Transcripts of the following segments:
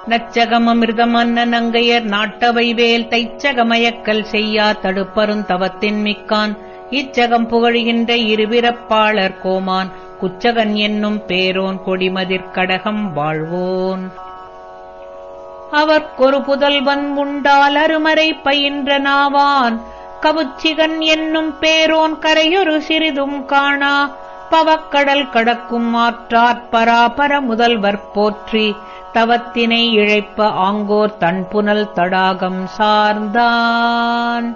நச்சகம் அமிர்தம் அன்ன நங்கையர் நாட்டவை வேல் தைச்சகமயக்கல் செய்யா தடுப்பருந் தவத்தின் மிக்கான் இச்சகம் புகழ்கின்ற இருபிறப்பாளர் கோமான் குச்சகன் என்னும் பேரோன் கொடிமதிர்கடகம் வாழ்வோன். அவர்க்கொரு புதல்வன் உண்டால் அருமறை பயின்ற நாவான் கவுச்சிகன் என்னும் பேரோன் கரையொரு சிறிதும் காணா பவக்கடல் கடக்கும் ஆற்றாற் பராபர முதல்வர் போற்றி தவத்தினை இழைப்ப ஆங்கோர் தன்புனல் தடாகம் சார்ந்தான்.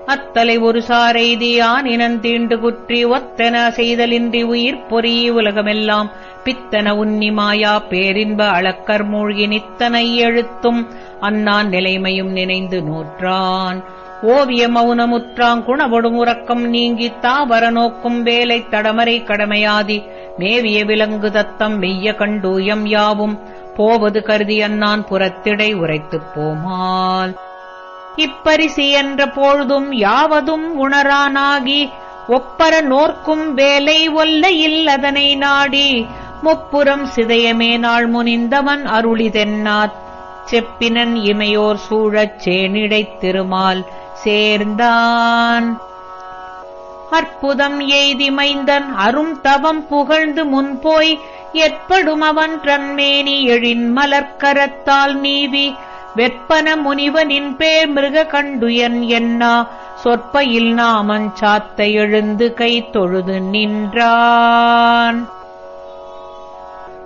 அத்தலை ஒரு சாரெய்தி ஆனினந்தீண்டு குற்றி ஒத்தன செய்தலின்றி உயிர் பொறி உலகமெல்லாம் பித்தன உன்னி மாயா பேரின்ப அளக்கர் மூழ்கி நித்தனை எழுத்தும் அன்னான் நிலைமையும் நினைந்து நூற்றான். ஓவிய மௌனமுற்றாங் குணவொடும் உறக்கம் நீங்கித் தாவர நோக்கும் வேலை தடமறை கடமையாதி மேவிய விலங்கு தத்தம் மெய்ய கண்டூயம் யாவும் போவது கருதி அன்னான் புறத்திடை உரைத்துப் போமால். இப்பரிசி என்ற பொழுதும் யாவதும் உணரானாகி ஒப்பர நோர்க்கும் வேலை ஒல்லையில் அதனை நாடி முப்புறம் சிதையமே நாள் முனிந்தவன் அருளிதென்னாத் செப்பினன் இமையோர் சூழச் சேனிடைத் திருமால் சேர்ந்தான். அற்புதம் எய்தி மைந்தன் அரும் தவம் புகழ்ந்து முன்போய் ஏற்படும் அவன் ரன்மேனி எழின் மலர்க்கரத்தால் நீவி வெற்பன முனிவனின் பேர் மிருக கண்டுயன் என்னா சொற்பையில் நாமஞ் சாத்த எழுந்து கை தொழுது நின்றான்.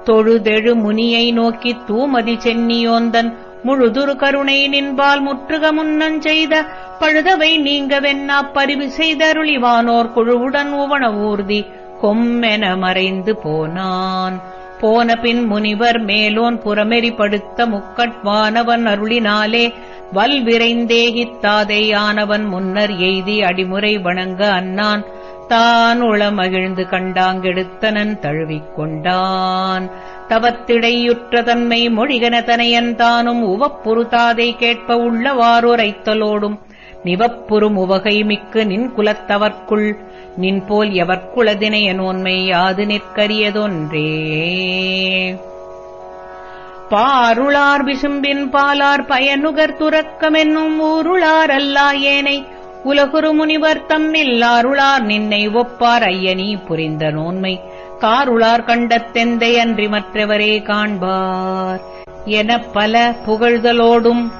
தொழுதெழு முனியை நோக்கித் தூமதி சென்னியோந்தன் முழுதுரு கருணை நின்பால் முற்றுக முன்னஞ் செய்த பழுதவை நீங்கவென்னா பரிவு செய்தருளிவானோர் குழுவுடன் உவன ஊர்தி கொம்மென மறைந்து போனான். போன பின் முனிவர் மேலோன் புறமெறிப்படுத்த முக்கட்வானவன் அருளினாலே வல்விரைந்தேகித்தாதை ஆனவன் முன்னர் எய்தி அடிமுறை வணங்க அன்னான் தான் உள மகிழ்ந்து கண்டாங்கெடுத்தனன் தழுவிக் கொண்டான். தவத்திடையுற்ற தன்மை மொழிகன தனையன் தானும் உவப்புறுதாதை கேட்ப உள்ளவாறுரைத்தலோடும் நிவப்புறும் உவகை மிக்கு நின் குலத்தவர்க்குள் நின்போல் எவர்க்குளதினைய நோன்மை யாது நிற்கரியதொன்றே. பாருளார் விசும்பின் பாலார் பயனுகர் துறக்கமென்னும் ஊருளார் அல்லா ஏனை உலகுரு முனிவர் தம்மில் ஆருளார் நின்னை ஒப்பார் ஐயனி புரிந்த நோன்மை காருளார் கண்டத்தெந்தை அன்றி மற்றவரே காண்பார் எனப் பல புகழ்தலோடும்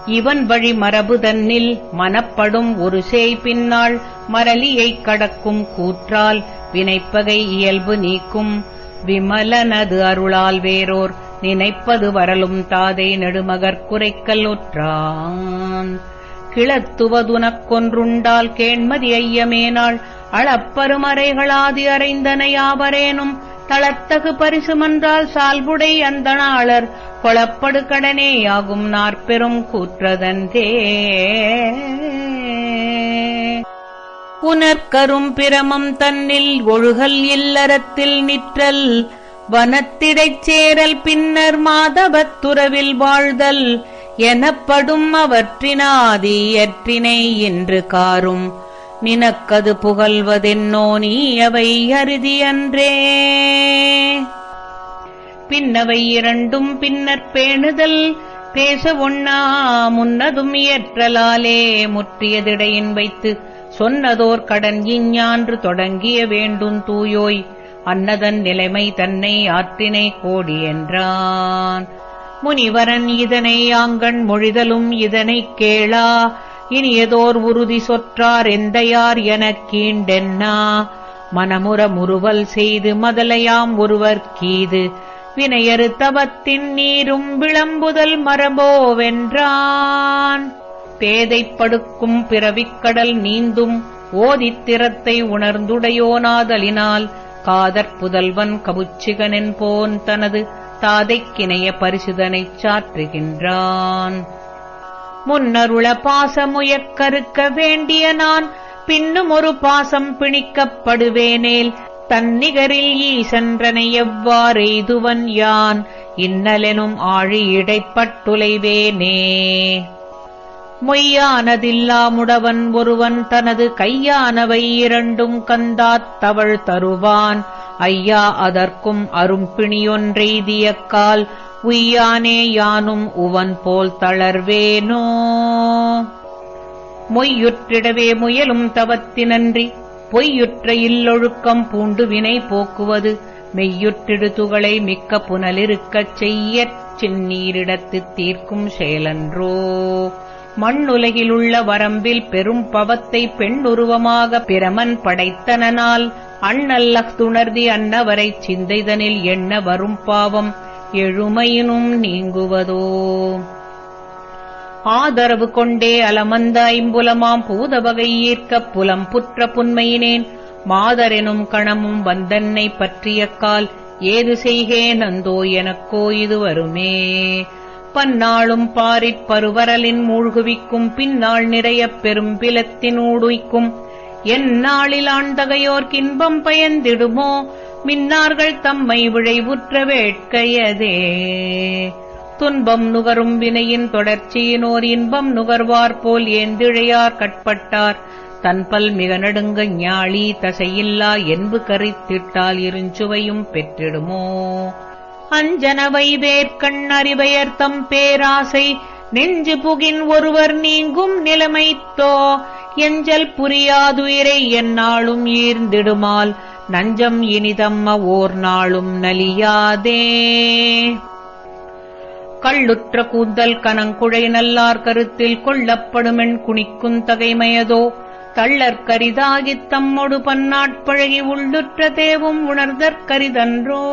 இவன் வழி மரபு தன்னில் மனப்படும் ஒரு சேய் பின்னாள் மரலியைக் கடக்கும் கூற்றால் வினைப்பகை இயல்பு நீக்கும் விமலனது அருளால் வேரோர் நினைப்பது வரலும் தாதை நெடுமகற்குரைக்கல் ஒற்றான். கிளத்துவதுனக்கொன்றுண்டால் கேண்மதி ஐயமேனாள் அளப்பருமறைகளாதி அறைந்தனையாவரேனும் தளத்தகு பரிசுமன்றால் சால்புடை அந்த நாளர் கொளப்படு கடனேயாகும் நாற்பெரும் கூற்றதன்றே. புனர்கரும் பிரமம் தன்னில் ஒழுகல் இல்லறத்தில் நிற்றல் வனத்திடைச் சேரல் பின்னர் மாதவத்துறவில் வாழ்தல் எனப்படும் அவற்றினாதி எற்றினை இன்று காரும் நினக்கது புகழ்வதென்னோ நீ அவை அறுதியன்றே. பின்னவை இரண்டும் பின்னர் பேணுதல் பேச ஒண்ணா முன்னதும் இயற்றலாலே முற்றியதிடையின் வைத்து சொன்னதோர் கடன் இஞ்ஞான்று தொடங்கிய வேண்டுந் தூயோய் அன்னதன் நிலைமை தன்னை ஆற்றினை கோடி என்றான். முனிவரன் இதனை ஆங்கண் மொழிதலும் இதனைக் கேளா இனியதோர் உறுதி சொற்றார் எந்தையார் எனக் கீண்டென்னா மனமுற முறுவல் செய்து மதலையாம் ஒருவர் கீது வினையறு தவத்தின் நீரும் விளம்புதல் மரபோவென்றான். பேதைப்படுக்கும் பிறவிக்கடல் நீந்தும் ஓதித்திறத்தை உணர்ந்துடையோனாதலினால் காதற் புதல்வன் கவுச்சிகனென்போன் தனது தாதைக்கிணைய பரிசுதனைச் சாற்றுகின்றான். முன்னருள பாசமுயக்கறுக்க வேண்டிய நான் பின்னும் ஒரு பாசம் பிணிக்கப்படுவேனேல் தன்னிகரில் ஈசன்றனை எவ்வாறெய்துவன் யான் இன்னலெனும் ஆழி இடைப்பட்டுலைவேனே. மொய்யானதில்லாமுடவன் ஒருவன் தனது கையானவை இரண்டும் கந்தாத் தவழ் தருவான் ஐயா அதற்கும் அரும்பிணியொன்றெய்தியக்கால் உய்யானே யானும் உவன் போல் தளர்வேனோ. மொய்யுற்றிடவே முயலும் தவத்தினன்றி பொய்யுற்ற இல்லொழுக்கம் பூண்டு வினை போக்குவது மெய்யுற்றிடு துகளை மிக்க புனலிருக்கச் செய்யச் சின்னீரிடத்துத் தீர்க்கும் செயலன்றோ. மண்ணுலகிலுள்ள வரம்பில் பெரும் பவத்தை பெண்ணுருவமாக பிரமன் படைத்தனால் அண்ணல்லத்துணர்தி அன்னவரைச் சிந்தைதனில் எண்ண வரும் பாவம் எழுமையினும் நீங்குவதோ. ஆதரவு கொண்டே அலமந்த ஐம்புலமாம் பூதவகை ஈர்க்கப் புலம் புற்ற புன்மையினேன் மாதரெனும் கணமும் வந்தன்னை பற்றியக்கால் ஏது செய்கேன் அந்தோ எனக்கோ இது வருமே. பன்னாளும் பாரிற் பருவரலின் மூழ்குவிக்கும் பின்னாள் நிறையப் பெரும் பிலத்தினூடுய்க்கும் எந்நாளில் ஆண்தகையோர்க்கின்பம் பயந்திடுமோ மின்னார்கள் தம்மை விழைவுற்ற வேட்கையதே. துன்பம் நுகரும் வினையின் தொடர்ச்சியினோர் இன்பம் நுகர்வார் போல் ஏந்திழையார் கட்பட்டார் தன்பல் மிக நடுங்க ஞாழி தசையில்லா என்பு கரித்திட்டால் இருஞ்சுவையும் பெற்றிடுமோ. அஞ்சனவை வேற்கண் அறிவையர்த்தம் பேராசை நெஞ்சு புகின் ஒருவர் நீங்கும் நிலைமைத்தோ எஞ்சல் புரியாதுயிரை எந்நாளும் ஈர்ந்திடுமால் நஞ்சம் இனிதம்ம ஓர் நாளும் நலியாதே. கள்ளுற்ற கூந்தல் கனங்குழை நல்லார் கருத்தில் கொள்ளப்படுமென் குணிக்குந் தகைமையதோ தள்ளற்கரிதாகித் தம்மொடு பன்னாட்பழகி உள்ளுற்ற தேவும் உணர்தற்கரிதன்றோ.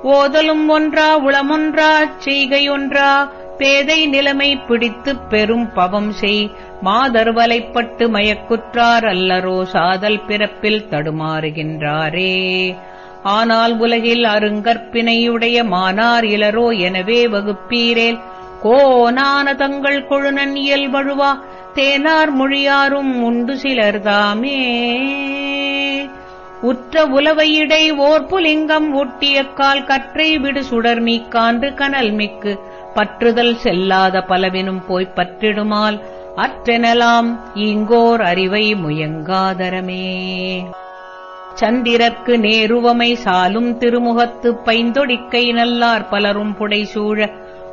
ஓதலும் ஒன்றா உளமொன்றா செய்கையொன்றா பேதை நிலைமை பிடித்துப் பெரும் பவம் செய் மாதர் வலைப்பட்டு மயக்குற்றார் அல்லரோ சாதல் பிறப்பில் தடுமாறுகின்றாரே. ஆனால் உலகில் அருங்கற்பினையுடைய மானார் இலரோ எனவே வகுப்பீரேல் கோனான தங்கள் கொழுநன் இயல் வழுவா தேனார் மொழியாரும் உண்டு சிலர்தாமே. உற்ற உலவையிடை ஓர் புலிங்கம் ஒட்டியக்கால் கற்றை விடு சுடர் மீக்கான்று கனல் மிக்கு பற்றுதல் செல்லாத பலவினும் போய்ப் பற்றிடுமால் அற்றெனலாம் இங்கோர் அறிவை முயங்காதரமே. சந்திரர்க்கு நேருவமை சாலும் திருமுகத்து பைந்தொடிக்கை நல்லார் பலரும் புடைசூழ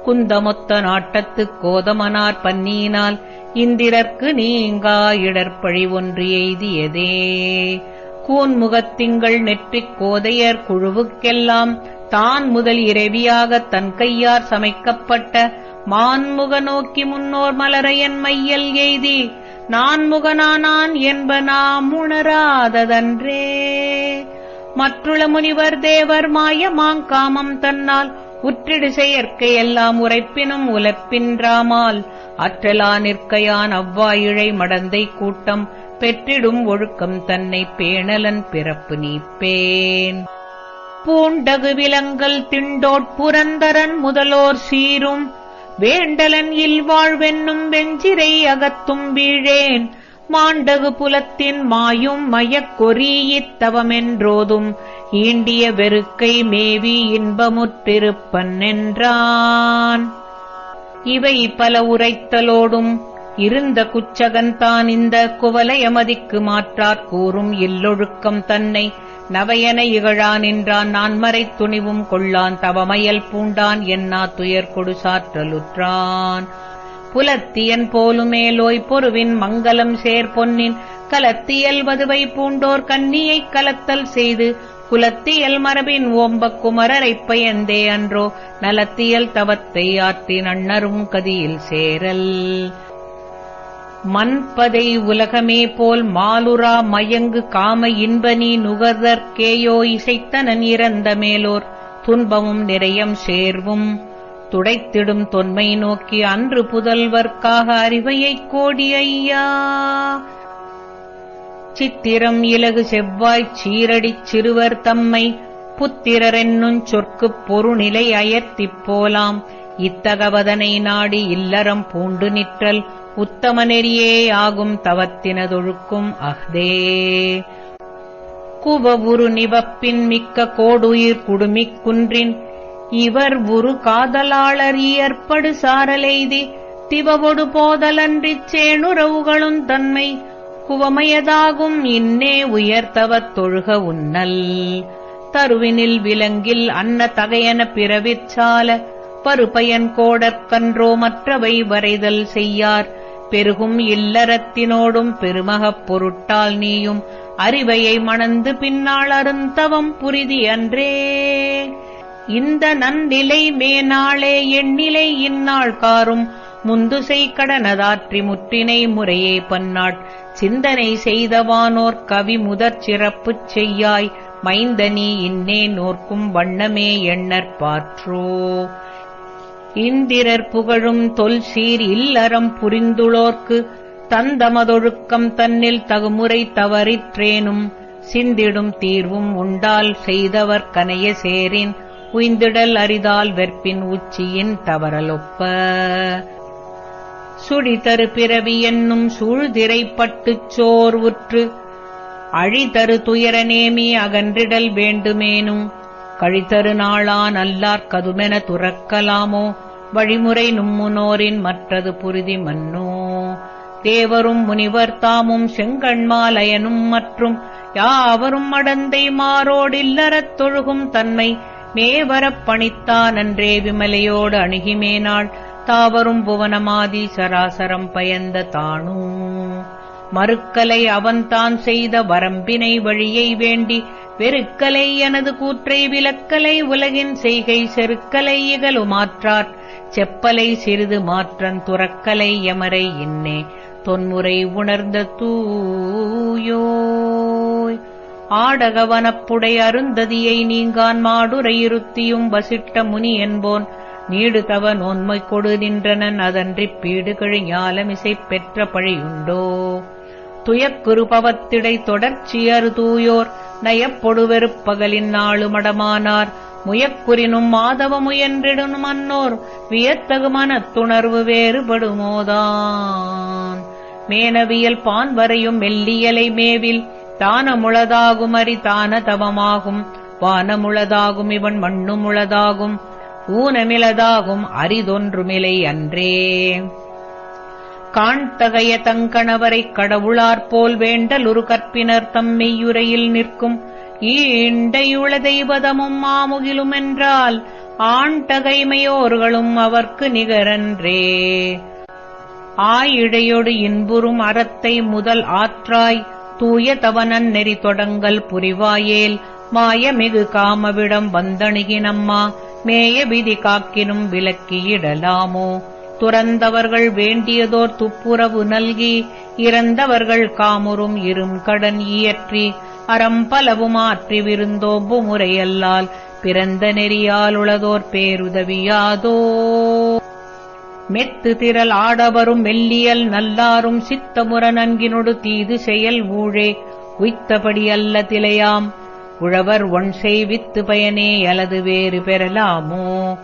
குந்தமொத்த நாட்டத்துக் கோதமனார் பன்னியினால் இந்திரர்க்கு நீங்கா இடர்பழி ஒன்று எய்தியதே. கூன்முகத்திங்கள் நெற்றிக் கோதையர் குழுவுக்கெல்லாம் தான் முதல் இறைவியாகத் தன் கையார் சமைக்கப்பட்ட மான்முக நோக்கி முன்னோர் மலரையன் மையல் எய்தி நான்முகனானான் என்ப நாம் உணராததன்றே. மற்றுள முனிவர் தேவர் மாயமாங்காமம் தன்னால் உற்றிடு செயற்கை எல்லாம் உரைப்பினும் உலப்பின்றாமால் அற்றலா நிற்கையான் அவ்வாயிழை மடந்தை கூட்டம் பெற்றிடும் ஒழுக்கம் தன்னை பேணலன் பிறப்பு நீப்பேன். பூண்டகு விலங்கல் திண்டோட் புரந்தரன் முதலோர் சீரும் வேண்டலன் இல்வாழ்வென்னும் வெஞ்சிரை அகத்தும் வீழேன் மாண்டகு புலத்தின் மாயும் மயக்கொரீயித்தவமென்றோதும் ஈண்டிய வெறுக்கை மேவி இன்பமுற்றிருப்பன் என்றான். இவை பல உரைத்தலோடும் இருந்த குச்சகன்தான் இந்த குவலயமதிக்கு மாற்றாற் கூறும் இல்லொழுக்கம் தன்னை நவையன இகழா நின்றான் நான்மறைத் துணிவும் கொள்ளான் தவமயல் பூண்டான் என்னா துயர் கொடு சாற்றலுற்றான். புலத்தியன் போலுமேலோய் பொருவின் மங்கலம் சேர் பொன்னின் கலத்தியல் வதுவை பூண்டோர் கன்னியைக் கலத்தல் செய்து குலத்தியல் மரபின் ஓம்பக் குமரரைப் பயந்தே அன்றோ நலத்தியல் தவத்தை ஆற்றி நன்னரும் கதியில் சேரல். மண்பதை உலகமே போல் மாலுரா மயங்கு காம இன்பனி நுகர்தற்கேயோ இசைத்தனன் இறந்த மேலோர் துன்பமும் நிறையம் சேர்வும் துடைத்திடும் தொன்மை நோக்கி அன்று புதல்வர்க்காக அறிவையைக் கோடி ஐயா. சித்திரம் இலகு செவ்வாய்ச் சீரடிச் சிறுவர் தம்மை புத்திரரென்னுஞ் சொற்குப் பொருநிலை அயர்த்திப் போலாம் இத்தகவதனை நாடி இல்லறம் பூண்டு நிற்றல் உத்தம நெறியே ஆகும் தவத்தினதொழுக்கும் அஃதே. குவவுரு நிவப்பின் மிக்க கோடுயிர் குடுமிக் குன்றின் இவர் உரு காதலாளர் இயற்படு சாரலெய்தி திவவொடு போதலன்றிச் சேணுறவுகளும் தன்மை குவமயதாகும் இன்னே உயர்த்தவத் தொழுக உன்னல். தருவினில் விலங்கில் அன்ன தகையன பிறவிற்சால பருபயன் கோடற்கன்றோ மற்றவை வரைதல் செய்யார் பெருகும் இல்லறத்தினோடும் பெருமகப் பொருட்டால் நீயும் அறிவையை மணந்து பின்னாள் அருந்தவம் புரிதி அன்றே. இந்த நன்னிலை மேனாளே எண்ணிலை இந்நாள் காரும் முந்துசை கடனதாற்றி முற்றினை முறையே பன்னாட் சிந்தனை செய்தவானோர் கவி முதற் சிறப்புச் செய்யாய் மைந்தனி இன்னே நோர்க்கும் வண்ணமே எண்ணற்பாற்றோ. இந்திரர் புகழும் தொல்சீர் இல்லறம் புரிந்துளோர்க்கு தந்தமதொழுக்கம் தன்னில் தகுமுறை தவறிற்றேனும் சிந்திடும் தீர்வும் உண்டால் செய்தவர் கனைய சேரின் உய்ந்திடல் அரிதால் வெற்பின் உச்சியின் தவறலொப்ப. சுழிதரு பிறவி என்னும் சூழ்திரைப்பட்டுச் சோர்வுற்று அழிதரு துயர நேமி அகன்றிடல் வேண்டுமேனும் கழிதரு நாளான் அல்லார் கதுமென துறக்கலாமோ வழிமுறை நும்முனோரின் மற்றது புரிதி மன்னோ. தேவரும் முனிவர் தாமும் செங்கண்மாலயனும் மற்றும் யாவரும் மடந்தை மாரோடில்லறத் தொழுகும் தன்மை மேவரப் பணித்தானன்றே விமலையோடு அணுகிமேனாள் தாவரும் புவனமாதி சராசரம் பயந்த தானூ. மறுக்கலை அவன்தான் செய்த வரம்பினை வழியை வேண்டி வெறுக்கலை எனது கூற்றை விலக்கலை உலகின் செய்கை செருக்கலை இகழுமாற்றார் செப்பலை சிறிது மாற்றன் துறக்கலை எமரை இன்னே தொன்முறை உணர்ந்த தூயோய். ஆடகவனப்புடை அருந்ததியை நீங்கான் மாடுரையிருத்தியும் வசிட்ட முனி என்போன் நீடுதவ நோன்மை கொடு நின்றனன் அதன்றிப் பீடுகழி ஞாலமிசைப் பெற்ற பழியுண்டோ. துயக்குறுபவத்திடை தொடர்ச்சியறு தூயோர் நயப்பொடு வெறுப்பகலின் நாளு மடமானார் முயக்குறினும் மாதவ முயன்றிடும் அன்னோர் வியத்தகு மனத்துணர்வு வேறுபடுமோதான். மேனவியல் பான் வரையும் மெல்லியலை மேவில் தானமுளதாகுமறி தான தவமாகும் வானமுளதாகும் இவன் மண்ணுமுளதாகும் ஊனமிளதாகும் அரிதொன்றுமிலை அன்றே. காண்தகைய தங்கணவரைக் கடவுளாற்போல் வேண்டலுரு கற்பினர் தம்மெய்யுரையில் நிற்கும் ஈண்டையுள தெய்வதமும் மாமுகிலும் என்றால் ஆண்டகைமையோர்களும் அவர்க்கு நிகரன்றே. ஆயிழையொடு இன்புறும் அறத்தை முதல் ஆற்றாய் தூய தவனன் நெறி தொடங்கல் புரிவாயேல் மாயமிகு காமவிடம் வந்தணுகினம்மா மேய விதி காக்கினும் விலக்கியிடலாமோ. துறந்தவர்கள் வேண்டியதோர் துப்புரவு நல்கி இறந்தவர்கள் காமுறும் இரும் கடன் இயற்றி அறம்பலவும் ஆற்றி விருந்தோம்பு முறையல்லால் பிறந்த நெறியால் உளதோர் பேருதவியாதோ. மெத்து திரள் ஆடவரும் மெல்லியல் நல்லாரும் சித்தமுற நன்கினொடு தீது செயல் ஊழே உய்த்தபடி அல்ல திலையாம் உழவர் ஒன் செய்வித்து பயனே அலது வேறு பெறலாமோ.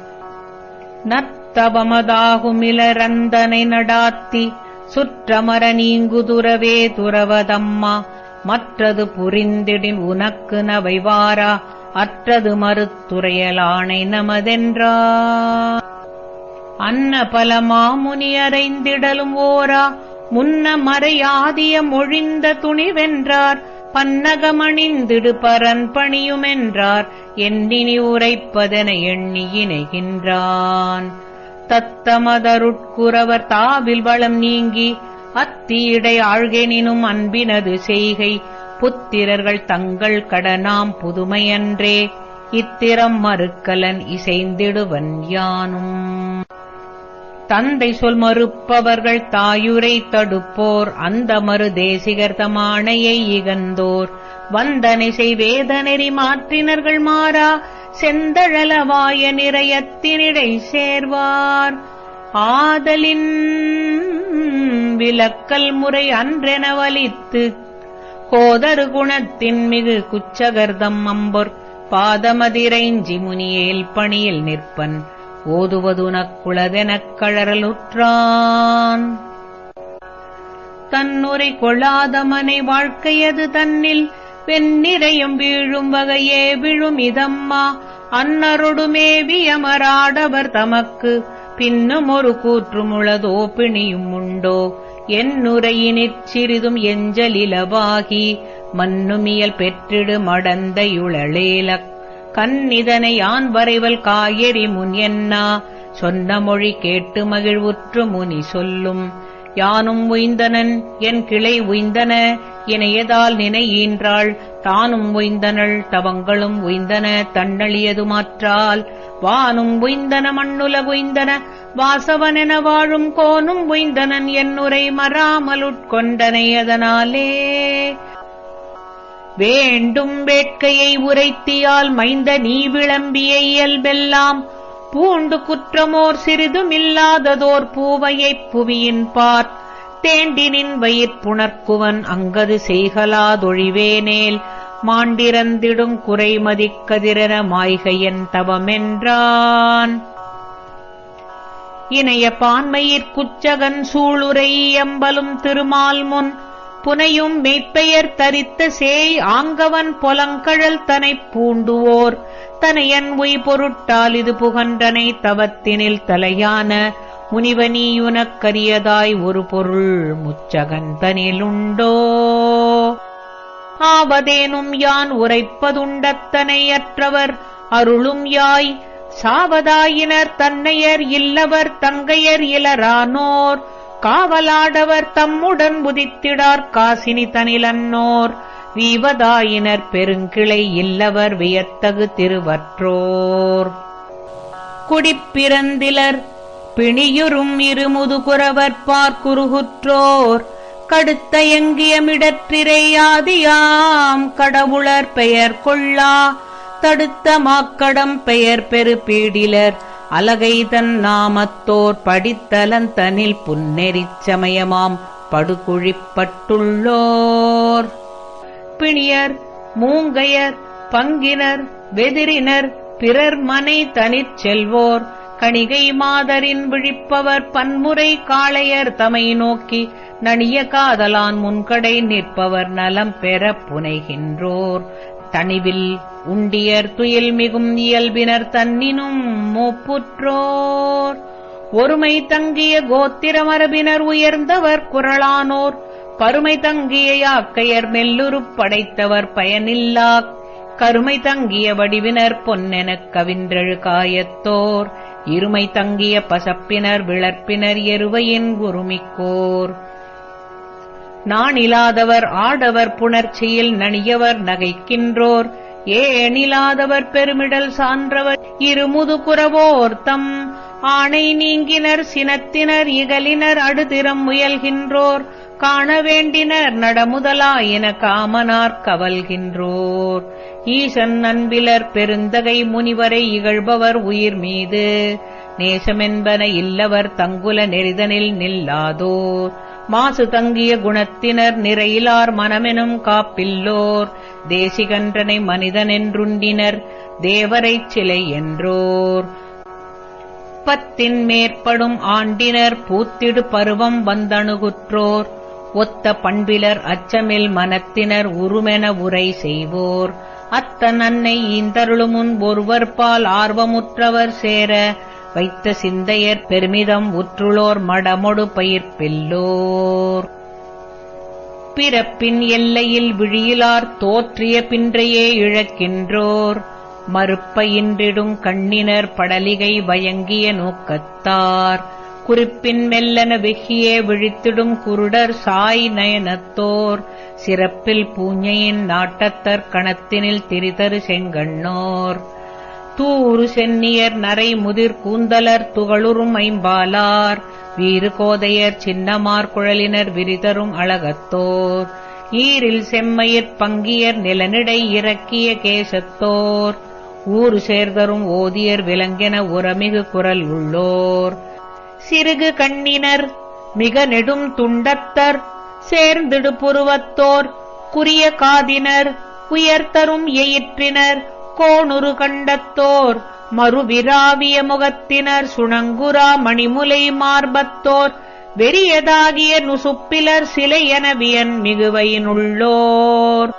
நத்தபமதாகுமிலரந்தனை நடாத்தி சுற்றமர நீங்குதுறவே துறவதம்மா மற்றது புரிந்திடின் உனக்கு நவைவாரா அற்றது மறுத்துறையலானை நமதென்றார். அன்ன பல மாமுனி அறைந்திடலும் ஓரா முன்ன மறையாதிய மொழிந்த துணிவென்றார் பன்னகமணிந்திடு பரன் பணியுமென்றார் எண்ணினி உரைப்பதென எண்ணி இணைகின்றான். தத்தமதருட்குறவர் தாவில் வளம் நீங்கி அத்தீடை ஆழ்கெனினும் அன்பினது செய்கை புத்திரர்கள் தங்கள் கடனாம் புதுமையன்றே இத்திரம் மறுக்கலன் இசைந்திடுவன் யானும். தந்தை சொல் மறுப்பவர்கள் தாயுரை தடுப்போர் அந்த மறு தேசிகர் தமானையை இகந்தோர் வந்தனை செய்வேதனெறி மாற்றினர்கள் மாறா செந்தழலவாய நிறையத்தினிடை சேர்வார். ஆதலின் விலக்கல் முறை அன்றென வலித்து கோதரு குணத்தின் மிகு குச்சகர்தம் அம்பொற் பாதமதிரைஞ்சி முனியேல் பணியில் நிற்பன் ஓதுவதுனக்குளதெனக் கழறலுற்றான். தன்னுரை கொள்ளாதமனை வாழ்க்கையது தன்னில் வெண்ணிறையும் வீழும் வகையே விழும் இதம்மா அன்னரொடுமேவியமராடவர் தமக்கு பின்னும் ஒரு கூற்றுமுளதோ பிணியும் உண்டோ. என்னுரையினிற் சிறிதும் எஞ்சலிலவாகி மன்னுமியல் பெற்றிடு மடந்தையுளேலக் கண்ணிதனை யான் வரைவல் காயெறி முன் என்னா சொன்ன மொழி கேட்டு மகிழ்வுற்று முனி சொல்லும். யானும் உய்ந்தனன் என் கிளை உய்ந்தன இணையதால் நினையீன்றாள். தானும் உய்ந்தனள் தவங்களும் உய்ந்தன தன்னழியது மாற்றால். வானும் உய்ந்தன மண்ணுலகுய்ந்தன வாசவனென வாழும் கோனும் உய்ந்தனன் என்னுரை மறாமலுட்கொண்டனை அதனாலே. வேண்டும் வேட்கையை உரைத்தியால் மைந்த நீ விளம்பிய இயல்பெல்லாம் பூண்டு குற்றமோர் சிறிதுமில்லாததோர் பூவையைப் புவியின் பார். தேண்டினின் வயிற்புணர்க்குவன் அங்கது செய்கலாதொழிவேனேல் மாண்டிறந்திடும் குறைமதிக்கதிரென மாய்கையன் தவமென்றான். இணைய பான்மயிற்குச்சகன் சூளுரை எம்பலும் திருமால் முன் புனையும் மெய்ப்பெயர் தரித்த சேய் ஆங்கவன் பொலங்கழல் தனைப் பூண்டுவோர் தனையன் உய் பொருட்டால் இது புகன்றனை தவத்தினில் தலையான முனிவனீயுனக்கரியதாய் ஒரு பொருள் முச்சகன் தனிலுண்டோ. ஆவதேனும் யான் உரைப்பதுண்டத்தனையற்றவர் அருளும் யாய் சாவதாயினர் தன்னையர் இல்லவர் தங்கையர் இலரானோர் காவலாடவர் தம்முடன் உதித்திடார் காசினி தனிலன்னோர் வீவதாயினர் பெருங்கிளை இல்லவர் வியத்தகு திருவற்றோர். குடிப்பிறந்திலர் பிணியுறும் இருமுதுகுரவர் பார்க்குருகுற்றோர் கடுத்தயங்கியமிடற்றிரையாதியாம் கடவுளர் பெயர் கொள்ளா தடுத்த மாக்கடம் பெயர் பெரு பீடிலர் அலகைதன் நாமத்தோர் படித்தலந்தனில் புன்னெறிச் சமயமாம் படுகுழிப்பட்டுள்ளோர். பிணியர் மூங்கையர் பங்கினர் வெதிரினர் பிறர் மனை தனிற் செல்வோர் கணிகை மாதரின் விழிப்பவர் பன்முறை காளையர் தமை நோக்கி நணிய காதலான் முன்கடை நிற்பவர் நலம் பெற புனைகின்றோர். தனிவில் உண்டியர் துயில் மிகும் இயல்பினர் தன்னினும் மூப்புற்றோர். ஒருமை தங்கிய கோத்திர மரபினர் உயர்ந்தவர் குரலானோர் பருமை தங்கிய யாக்கையர் மெல்லுருப் படைத்தவர் பயனில்லா கருமை தங்கிய வடிவினர் பொன்னெனக் கவின்றெழு காயத்தோர் இருமை தங்கிய பசப்பினர் விளர்ப்பினர் எருவையின் குருமிக்கோர். நாணிலாதவர் ஆடவர் புணர்ச்சியில் நணியவர் நகைக்கின்றோர் ஏனிலாதவர் பெருமிடல் சான்றவர் இருமுது குரவோர் தம் ஆணை நீங்கினர் சினத்தினர் இகலினர் அடுதிறம் முயல்கின்றோர் காண வேண்டினர் நடமுதலாயின காமனார் கவல்கின்றோர். ஈசன் அன்பிலர் பெருந்தகை முனிவரை இகழ்பவர் உயிர் மீது நேசமென்பன இல்லவர் தங்குல நெறிதனில் நில்லாதோர் மாசு தங்கிய குணத்தினர் நிறையிலார் மனமெனும் காப்பில்லோர் தேசிகன்றனை மனிதனென்றுண்டினர் தேவரைச் சிலை என்றோர். பத்தின் மேற்படும் ஆண்டினர் பூத்திடு பருவம் வந்தணுகுற்றோர் ஒத்த பண்பிலர் அச்சமில் மனத்தினர் உருமென உரை செய்வோர் அத்தன் அன்னை ஈந்தருளுமுன் ஒருவர்பால் ஆர்வமுற்றவர் சேர வைத்த சிந்தையர் பெருமிதம் உற்றுளோர் மடமொடு பயிர்ப்பில்லோர். பிறப்பின் எல்லையில் விழியிலார் தோற்றிய பின்றையே இழக்கின்றோர் மறுப்பயின்றிடும் கண்ணினர் படலிகை வயங்கிய நோக்கத்தார் குறிப்பின் மெல்லன வெகியே விழித்திடும் குருடர் சாய் நயனத்தோர் சிறப்பில் பூஞ்சையின் நாட்டத்தர் கணத்தினில் திரிதரு செங்கண்ணோர் தூறு சென்னியர் நரை முதிர் கூந்தலர் துகளுறும் ஐம்பாலார் வீறு கோதையர் சின்னமார் குழலினர் விரிதரும் அழகத்தோர் ஈரில் செம்மையிற் பங்கியர் நிலனிடை இறக்கிய கேசத்தோர் ஊறு சேர்தரும் ஓதியர் விலங்கென உரமிகு குரல் உள்ளோர் சிறுகு கண்ணினர் மிக நெடும் துண்டத்தர் சேர்ந்திடு புருவத்தோர் குறிய காதினர் உயர்த்தரும் எயிற்றினர் கோணுரு கண்டத்தோர் மறுவிராவிய முகத்தினர் சுணங்குரா மணிமுலை மார்பத்தோர் வெறியதாகிய நுசுப்பிலர் சிலையென வியன் மிகுவையினுள்ளோர்.